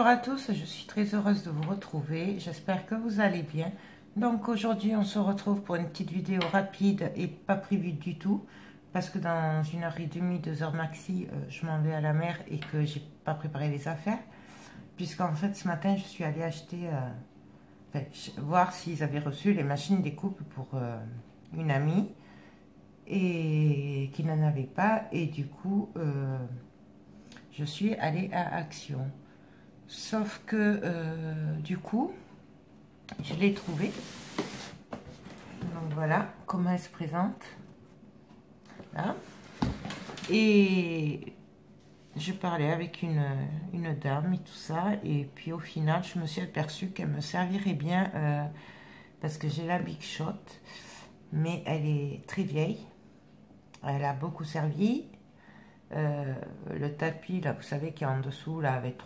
Bonjour à tous, je suis très heureuse de vous retrouver, j'espère que vous allez bien. Donc aujourd'hui on se retrouve pour une petite vidéo rapide et pas prévue du tout, parce que dans 1h30, 2h maxi, je m'en vais à la mer et que j'ai pas préparé les affaires, puisqu'en fait ce matin je suis allée acheter, voir s'ils avaient reçu les machines découpe pour une amie, et qui n'en avait pas, et du coup je suis allée à Action. Sauf que du coup, je l'ai trouvée. Donc voilà comment elle se présente. Là. Et je parlais avec une dame et tout ça. Et puis au final, je me suis aperçue qu'elle me servirait bien parce que j'ai la Big Shot. Mais elle est très vieille. Elle a beaucoup servi. Le tapis, là, vous savez, qui est en dessous, là, avec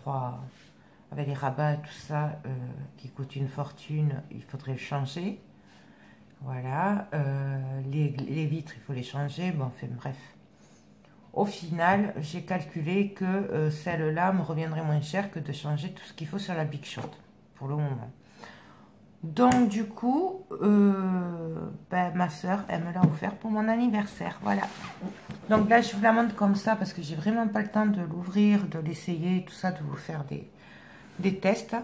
les rabats et tout ça, qui coûte une fortune, il faudrait le changer. Voilà. Les vitres, il faut les changer. Bon, enfin, bref. Au final, j'ai calculé que celle-là me reviendrait moins cher que de changer tout ce qu'il faut sur la Big Shot, pour le moment. Donc, du coup, ma soeur, elle me l'a offert pour mon anniversaire. Voilà. Donc là, je vous la montre comme ça parce que j'ai vraiment pas le temps de l'ouvrir, de l'essayer, tout ça, de vous faire des tests,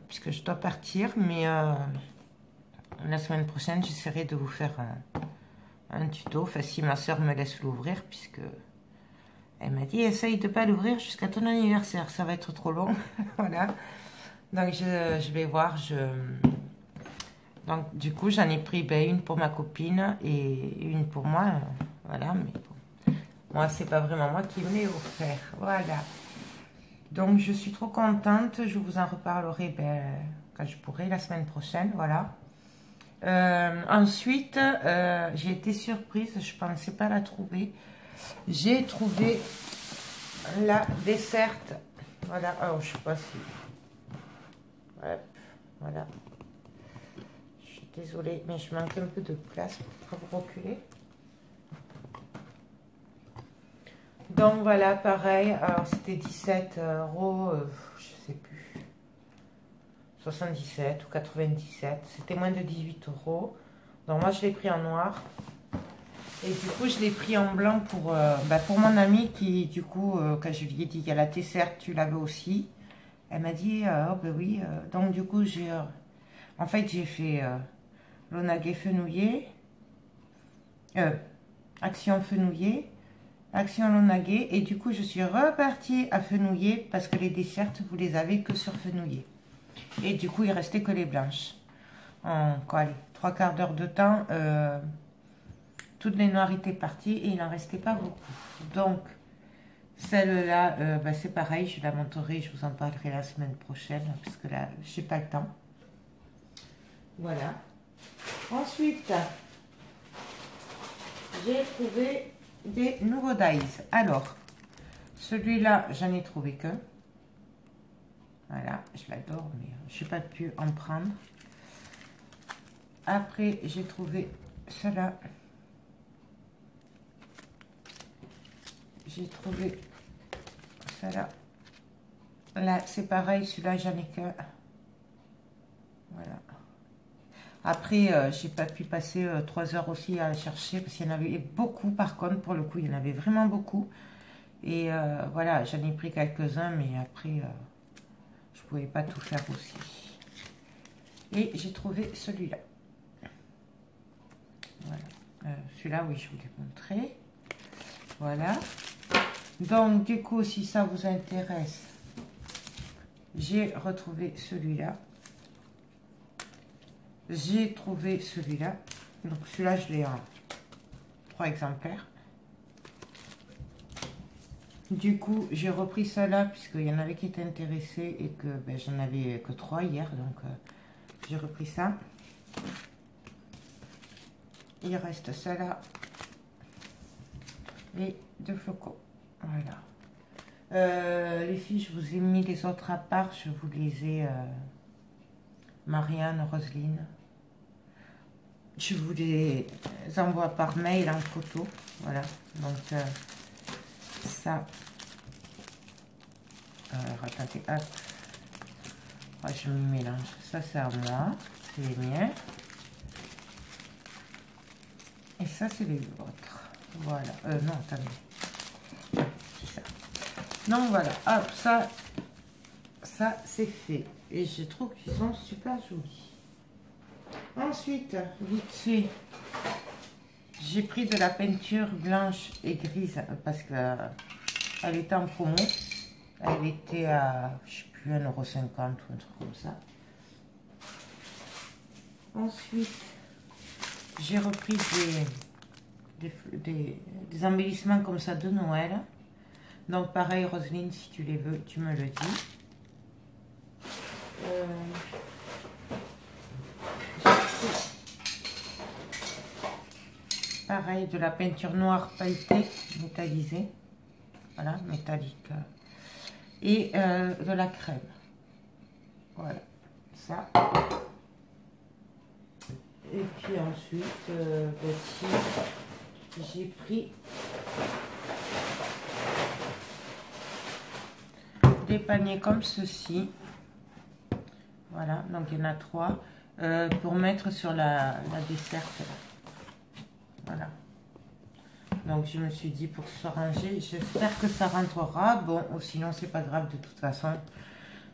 puisque je dois partir. Mais la semaine prochaine, j'essaierai de vous faire un tuto. Enfin, si ma soeur me laisse l'ouvrir, puisque elle m'a dit, essaye de pas l'ouvrir jusqu'à ton anniversaire, ça va être trop long. Voilà. Donc je vais voir. Donc du coup, j'en ai pris une pour ma copine et une pour moi. Voilà, mais bon. Moi, c'est pas vraiment moi qui me l'ai offert. Voilà. Donc, je suis trop contente. Je vous en reparlerai quand je pourrai, la semaine prochaine. Voilà. Ensuite, j'ai été surprise. Je pensais pas la trouver. J'ai trouvé la desserte. Voilà. Alors, je sais pas si... Ouais, voilà. Je suis désolée, mais je manque un peu de place pour vous reculer. Donc voilà, pareil, alors c'était 17 €, je sais plus, 77 ou 97, c'était moins de 18 €. Donc moi je l'ai pris en noir. Et du coup je l'ai pris en blanc pour mon amie qui, du coup, quand je lui ai dit qu'il y a la dessert, tu l'avais aussi. Elle m'a dit, oh ben oui, donc du coup en fait j'ai fait l'onagé fenouillé, Action fenouillé, Action l'onagé, et du coup je suis repartie à fenouiller parce que les desserts vous les avez que sur fenouiller, et du coup il restait que les blanches. En quoi, allez, 3/4 d'heure de temps, toutes les noires étaient parties et il n'en restait pas beaucoup. Donc celle-là, c'est pareil, je la montrerai, je vous en parlerai la semaine prochaine parce que là j'ai pas le temps. Voilà. Ensuite j'ai trouvé des nouveaux dies. Alors, celui-là, j'en ai trouvé que. Voilà, je l'adore, mais je n'ai pas pu en prendre. Après, j'ai trouvé cela. J'ai trouvé cela. Là, c'est pareil, celui-là, j'en ai que. Voilà. Après, j'ai pas pu passer 3 heures aussi à chercher parce qu'il y en avait beaucoup. Par contre, pour le coup, il y en avait vraiment beaucoup. Et voilà, j'en ai pris quelques-uns, mais après, je pouvais pas tout faire aussi. Et j'ai trouvé celui-là. Voilà. Celui-là, oui, je vous l'ai montré. Voilà. Donc, du coup, si ça vous intéresse, j'ai retrouvé celui-là. J'ai trouvé celui-là. Donc, celui-là, je l'ai en 3 exemplaires. Du coup, j'ai repris cela puisqu'il y en avait qui étaient intéressés et que j'en avais que 3 hier. Donc, j'ai repris ça. Il reste cela et 2 flocons. Voilà. Les filles, je vous ai mis les autres à part. Je vous les ai... Marianne, Roselyne. Je vous les envoie par mail en photo. Voilà. Donc, ça... Alors, attendez, hop. Oh, je me mélange. Ça, c'est à moi. C'est les miens. Et ça, c'est les vôtres. Voilà. Non, attendez. C'est ça. Donc, voilà. Hop, ça c'est fait. Et je trouve qu'ils sont super jolis. Ensuite, vite fait, j'ai pris de la peinture blanche et grise parce qu'elle était en promo. Elle était à, je sais plus, 1,50 € ou un truc comme ça. Ensuite, j'ai repris des embellissements comme ça de Noël. Donc pareil, Roselyne, si tu les veux, tu me le dis. Pareil, de la peinture noire pailletée, métallisée. Voilà, métallique. Et de la crème. Voilà, ça. Et puis ensuite, aussi, j'ai pris des paniers comme ceci. Voilà, donc il y en a 3 pour mettre sur la desserte. Voilà. Donc je me suis dit pour que ce soit rangé, j'espère que ça rentrera. Bon, ou sinon c'est pas grave, de toute façon,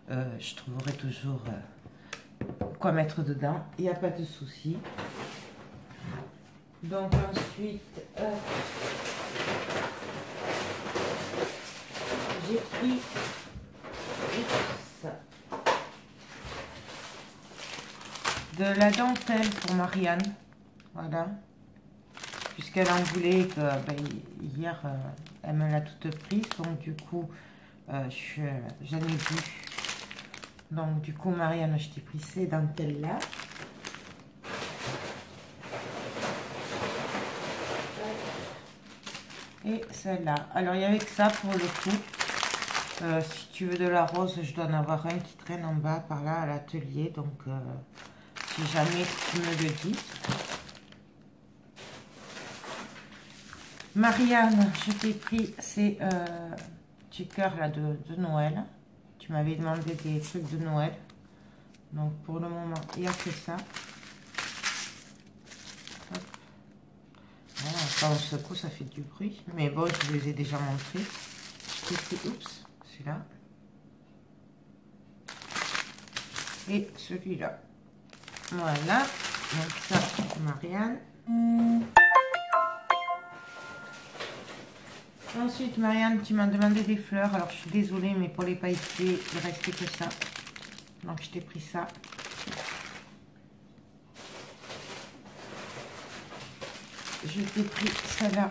je trouverai toujours quoi mettre dedans. Il n'y a pas de souci. Donc ensuite, j'ai pris ça. De la dentelle pour Marianne. Voilà. Puisqu'elle en voulait, que hier, elle me l'a toute prise. Donc du coup, j'en ai vu. Donc du coup, Marianne, je t'ai pris ces dentelles-là. Et celle-là. Alors, il y avait que ça pour le coup. Si tu veux de la rose, je dois en avoir un qui traîne en bas par là à l'atelier. Donc, si jamais tu me le dis. Marianne, je t'ai pris ces stickers là de Noël. Tu m'avais demandé des trucs de Noël. Donc, pour le moment, il n'y a que ça. Hop. Voilà, quand on secoue, ça fait du bruit. Mais bon, je vous les ai déjà montrés. Je t'ai pris, oups, celui-là. Et celui-là. Voilà. Donc ça, Marianne. Ensuite, Marianne, tu m'as demandé des fleurs. Alors, je suis désolée, mais pour les pailletés, il restait que ça. Donc, je t'ai pris ça. Je t'ai pris celle-là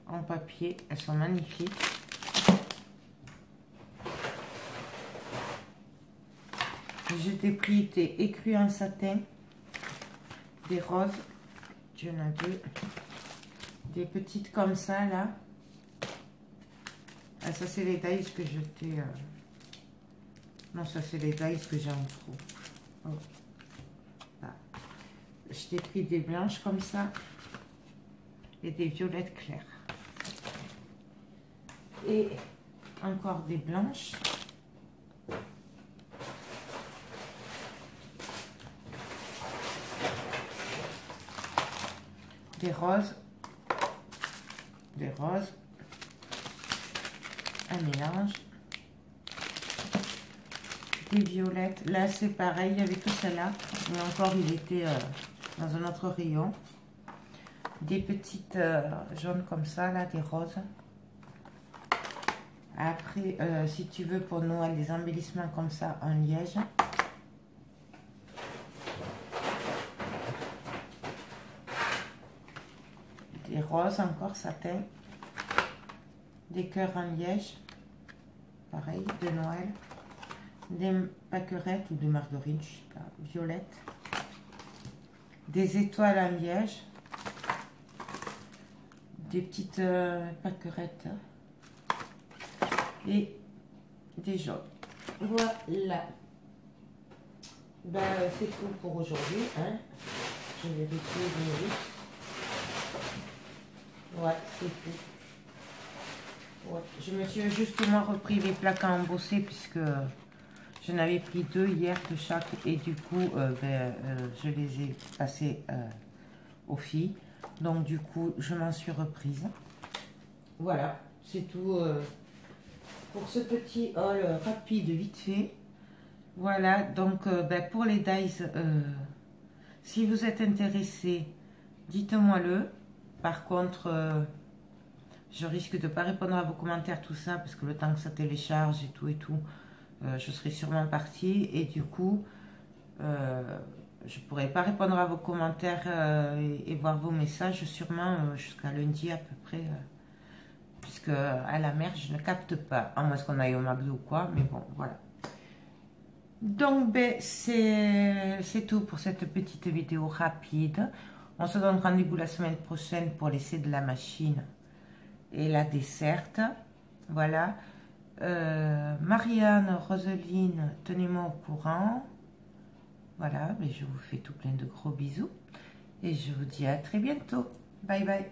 en papier. Elles sont magnifiques. Je t'ai pris tes écrits en satin. Des roses. Tu en as 2. Des petites comme ça, là. Ah, ça, c'est les dies que je t'ai... Non, ça, c'est les dies que j'ai en trop. Oh. Là. Je t'ai pris des blanches comme ça. Et des violettes claires. Et encore des blanches. Des roses. Des roses. Un mélange. Des violettes. Là, c'est pareil. Il y avait tout ça là. Mais encore, il était dans un autre rayon. Des petites jaunes comme ça, là, des roses. Après, si tu veux pour Noël, des embellissements comme ça en liège. Des roses encore, satin. Des cœurs en liège. Pareil, de Noël. Des pâquerettes ou de marguerite, je sais pas, violettes. Des étoiles en liège. Des petites pâquerettes et des jaunes. Voilà. Ben, c'est tout pour aujourd'hui. Hein. Je vais vite. Ouais, c'est tout. Ouais, je me suis justement repris les plaques à embosser puisque j'en avais pris 2 hier de chaque et du coup je les ai passées aux filles. Donc du coup je m'en suis reprise. Voilà, c'est tout pour ce petit haul rapide vite fait. Voilà, donc pour les dies, si vous êtes intéressé, dites-moi le. Par contre, je risque de ne pas répondre à vos commentaires, tout ça, parce que le temps que ça télécharge et tout, je serai sûrement partie. Et du coup, je ne pourrai pas répondre à vos commentaires et voir vos messages sûrement jusqu'à lundi à peu près. Puisque à la mer, je ne capte pas. À moins qu'on aille au McDo ou quoi, mais bon, voilà. Donc, c'est tout pour cette petite vidéo rapide. On se donne rendez-vous la semaine prochaine pour l'essai de la machine et la desserte. Voilà. Marianne, Roseline, tenez-moi au courant. Voilà, mais je vous fais tout plein de gros bisous. Et je vous dis à très bientôt. Bye bye.